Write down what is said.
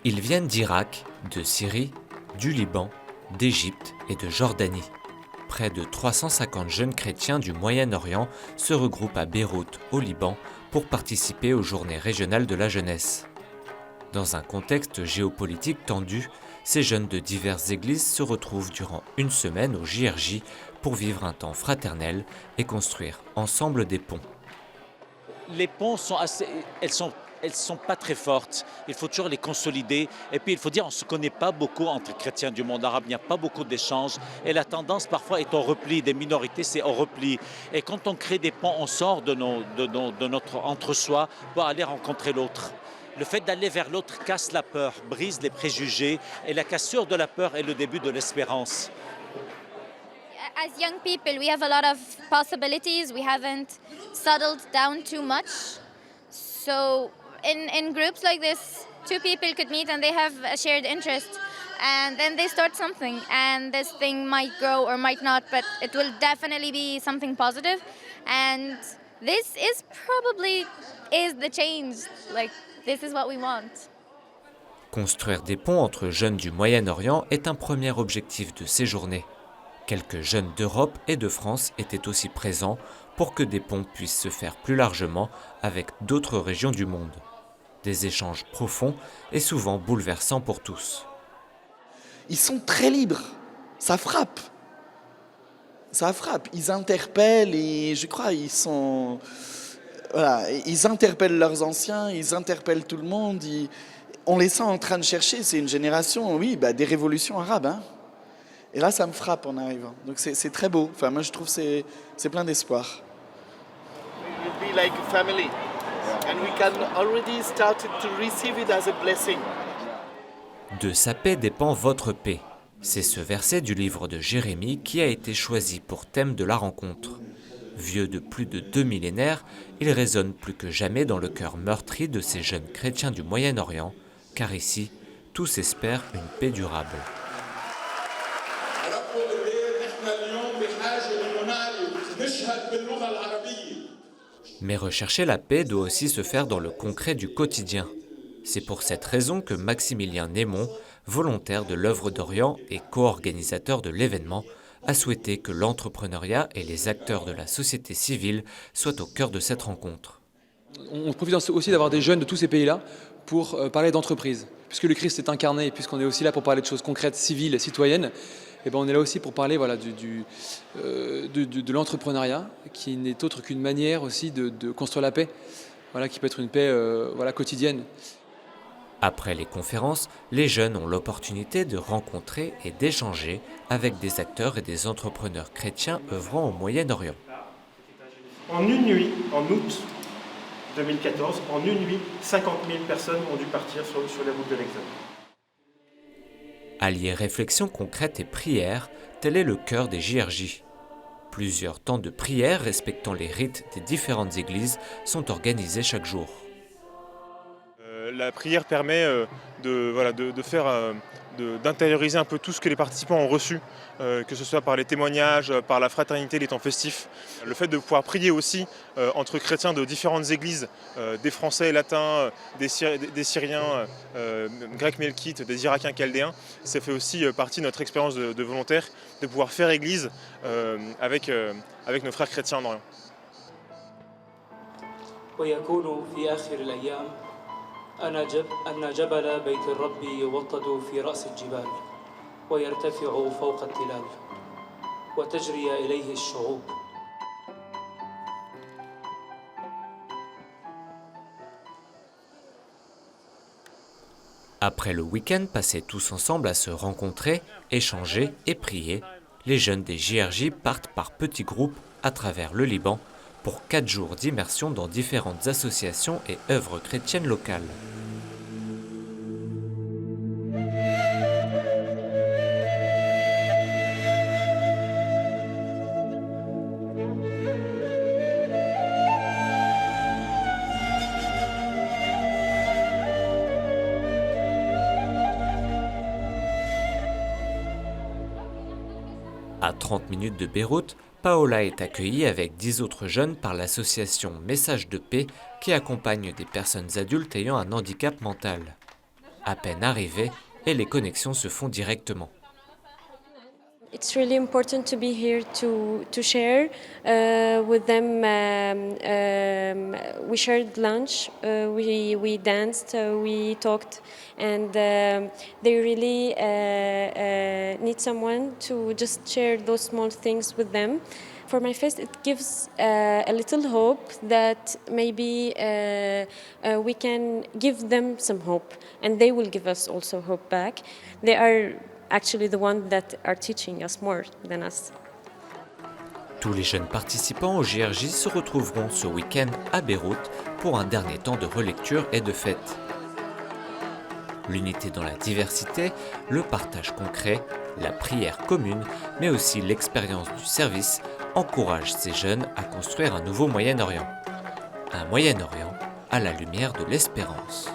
Ils viennent d'Irak, de Syrie, du Liban, d'Égypte et de Jordanie. Près de 350 jeunes chrétiens du Moyen-Orient se regroupent à Beyrouth, au Liban, pour participer aux Journées régionales de la jeunesse. Dans un contexte géopolitique tendu, ces jeunes de diverses églises se retrouvent durant une semaine au JRJ pour vivre un temps fraternel et construire ensemble des ponts. Les ponts elles sont pas très fortes. Il faut toujours les consolider. Et puis il faut dire, on ne se connaît pas beaucoup entre chrétiens du monde arabe. Il n'y a pas beaucoup d'échanges. Et la tendance parfois est au repli. Des minorités, c'est au repli. Et quand on crée des ponts, on sort de notre entre-soi pour aller rencontrer l'autre. Le fait d'aller vers l'autre casse la peur, brise les préjugés. Et la cassure de la peur est le début de l'espérance. As young people, we have a lot of possibilities. We haven't settled down too much. So in groups like this, two people could meet and they have a shared interest. And then they start something. And this thing might grow or might not, but it will definitely be something positive. And this is probably the change. Like, this is what we want. Construire des ponts entre jeunes du Moyen-Orient est un premier objectif de ces journées. Quelques jeunes d'Europe et de France étaient aussi présents pour que des ponts puissent se faire plus largement avec d'autres régions du monde. Des échanges profonds et souvent bouleversants pour tous. Ils sont très libres, ça frappe. Ça frappe, ils interpellent et je crois ils interpellent leurs anciens, ils interpellent tout le monde. On les sent en train de chercher, c'est une génération, des révolutions arabes. Hein. Et là, ça me frappe en arrivant. Donc c'est très beau. Enfin, moi, je trouve que c'est plein d'espoir. We'll be like a family, and we can already start to receive it as a blessing. De sa paix dépend votre paix. C'est ce verset du livre de Jérémie qui a été choisi pour thème de la rencontre. Vieux de plus de 2 millénaires, il résonne plus que jamais dans le cœur meurtri de ces jeunes chrétiens du Moyen-Orient, car ici, tous espèrent une paix durable. Mais rechercher la paix doit aussi se faire dans le concret du quotidien. C'est pour cette raison que Maximilien Némon, volontaire de l'œuvre d'Orient et co-organisateur de l'événement, a souhaité que l'entrepreneuriat et les acteurs de la société civile soient au cœur de cette rencontre. On profite aussi d'avoir des jeunes de tous ces pays-là pour parler d'entreprise. Puisque le Christ est incarné et puisqu'on est aussi là pour parler de choses concrètes, civiles et citoyennes, on est là aussi pour parler de l'entrepreneuriat, qui n'est autre qu'une manière aussi de construire la paix, qui peut être une paix quotidienne. Après les conférences, les jeunes ont l'opportunité de rencontrer et d'échanger avec des acteurs et des entrepreneurs chrétiens œuvrant au Moyen-Orient. En une nuit, en août 2014, en une nuit, 50 000 personnes ont dû partir sur la route de l'Exode. Allier réflexion concrète et prière, tel est le cœur des JRJ. Plusieurs temps de prière respectant les rites des différentes églises sont organisés chaque jour. La prière permet d'intérioriser un peu tout ce que les participants ont reçu, que ce soit par les témoignages, par la fraternité, les temps festifs. Le fait de pouvoir prier aussi entre chrétiens de différentes églises, des Français latins, des Syriens, Grecs melkites, des Irakiens chaldéens, ça fait aussi partie de notre expérience de volontaire, de pouvoir faire église avec nos frères chrétiens en Orient. أن جبل بيت الرب يوطد في رأس الجبال ويرتفع فوق التلال وتجري إليه الشعوب. Après le week-end passé tous ensemble à se rencontrer, échanger et prier, les jeunes des JRJ partent par petits groupes à travers le Liban pour 4 jours d'immersion dans différentes associations et œuvres chrétiennes locales. À 30 minutes de Beyrouth, Paola est accueillie avec 10 autres jeunes par l'association Message de paix qui accompagne des personnes adultes ayant un handicap mental. À peine arrivés, et les connexions se font directement. It's really important to be here to share with them. We shared lunch, we danced, we talked, and they really need someone to just share those small things with them. For my faith, it gives a little hope that maybe we can give them some hope, and they will give us also hope back. They are actually the ones that are teaching us more than us. Tous les jeunes participants au JRJ se retrouveront ce week-end à Beyrouth pour un dernier temps de relecture et de fête. L'unité dans la diversité, le partage concret, la prière commune, mais aussi l'expérience du service encouragent ces jeunes à construire un nouveau Moyen-Orient. Un Moyen-Orient à la lumière de l'espérance.